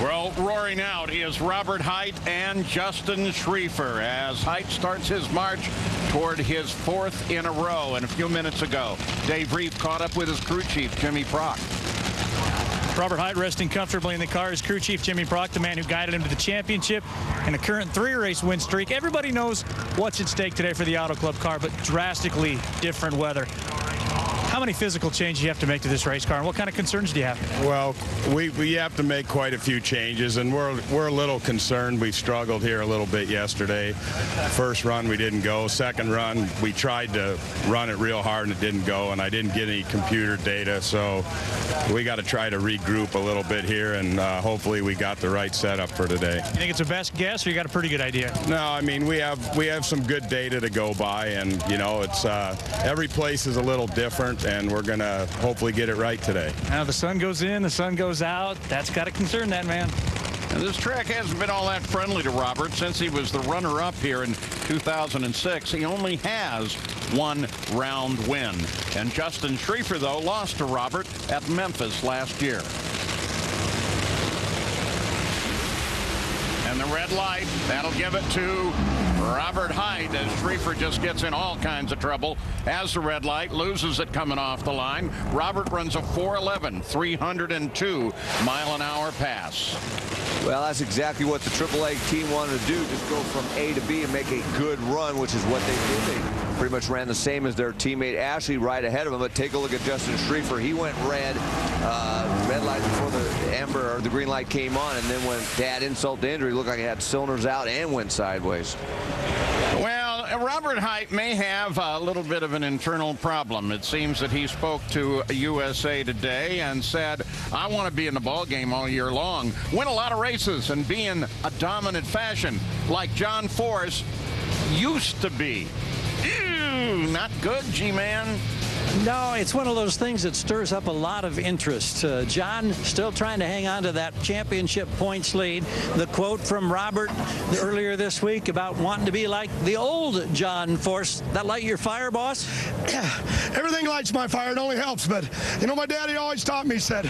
Well, roaring out is Robert Hight and Justin Schreiffer as Hight starts his march toward his fourth in a row. And a few minutes ago, Dave Reef caught up with his crew chief, Jimmy Prock. Robert Hight resting comfortably in the car. His crew chief, Jimmy Prock, the man who guided him to the championship and a current 3-race win streak. Everybody knows what's at stake today for the Auto Club car, but drastically different weather. How many physical changes you have to make to this race car, and what kind of concerns do you have? Well, we have to make quite a few changes, and we're a little concerned. We struggled here a little bit yesterday. First run, we didn't go. Second run, we tried to run it real hard, and it didn't go, and I didn't get any computer data, so we got to try to regroup a little bit here, and hopefully we got the right setup for today. You think it's a best guess, or you got a pretty good idea? No, I mean, we have some good data to go by, and, you know, it's every place is a little different, and we're going to hopefully get it right today. Now the sun goes in, the sun goes out. That's got to concern that man. And this track hasn't been all that friendly to Robert since he was the runner-up here in 2006. He only has one round win. And Justin Schreiffer, though, lost to Robert at Memphis last year. And the red light, that'll give it to Robert Hight as Schreiffer just gets in all kinds of trouble as the red light, loses it coming off the line. Robert runs a 411, 302 mile-an-hour pass. Well, that's exactly what the AAA team wanted to do, just go from A to B and make a good run, which is what they did. They pretty much ran the same as their teammate Ashley right ahead of him. But take a look at Justin Schreiffer. He went red light before the amber or the green light came on, and then when to add insult to injury, looked like he had cylinders out and went sideways. Well, Robert Hight may have a little bit of an internal problem. It seems that he spoke to USA Today and said, I want to be in the ball game all year long, win a lot of races, and be in a dominant fashion like John Force used to be. Ew, not good, G-Man. No, it's one of those things that stirs up a lot of interest. John still trying to hang on to that championship points lead. The quote from Robert earlier this week about wanting to be like the old John Force. That light your fire, boss? Everything lights my fire. It only helps. But, you know, my daddy always taught me, said,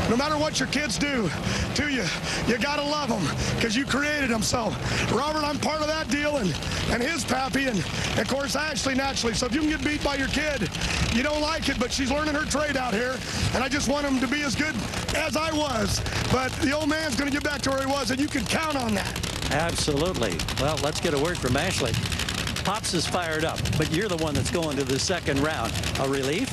no matter what your kids do to you, you got to love them because you created them. So, Robert, I'm part of that deal and his pappy and, of course, Ashley naturally. So if you can get beat by your kid, you don't like it, but she's learning her trade out here, and I just want him to be as good as I was. But the old man's going to get back to where he was, and you can count on that. Absolutely. Well, let's get a word from Ashley. Pops is fired up, but you're the one that's going to the second round. A relief?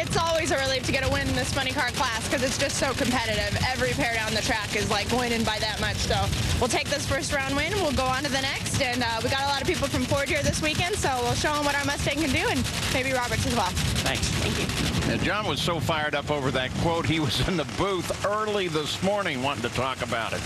It's always a relief to get a win in this funny car class because it's just so competitive. Every pair down the track is like winning by that much. So we'll take this first round win. We'll go on to the next. And we got a lot of people from Ford here this weekend, so we'll show them what our Mustang can do, and maybe Roberts as well. Thanks. Thank you. And John was so fired up over that quote, he was in the booth early this morning wanting to talk about it.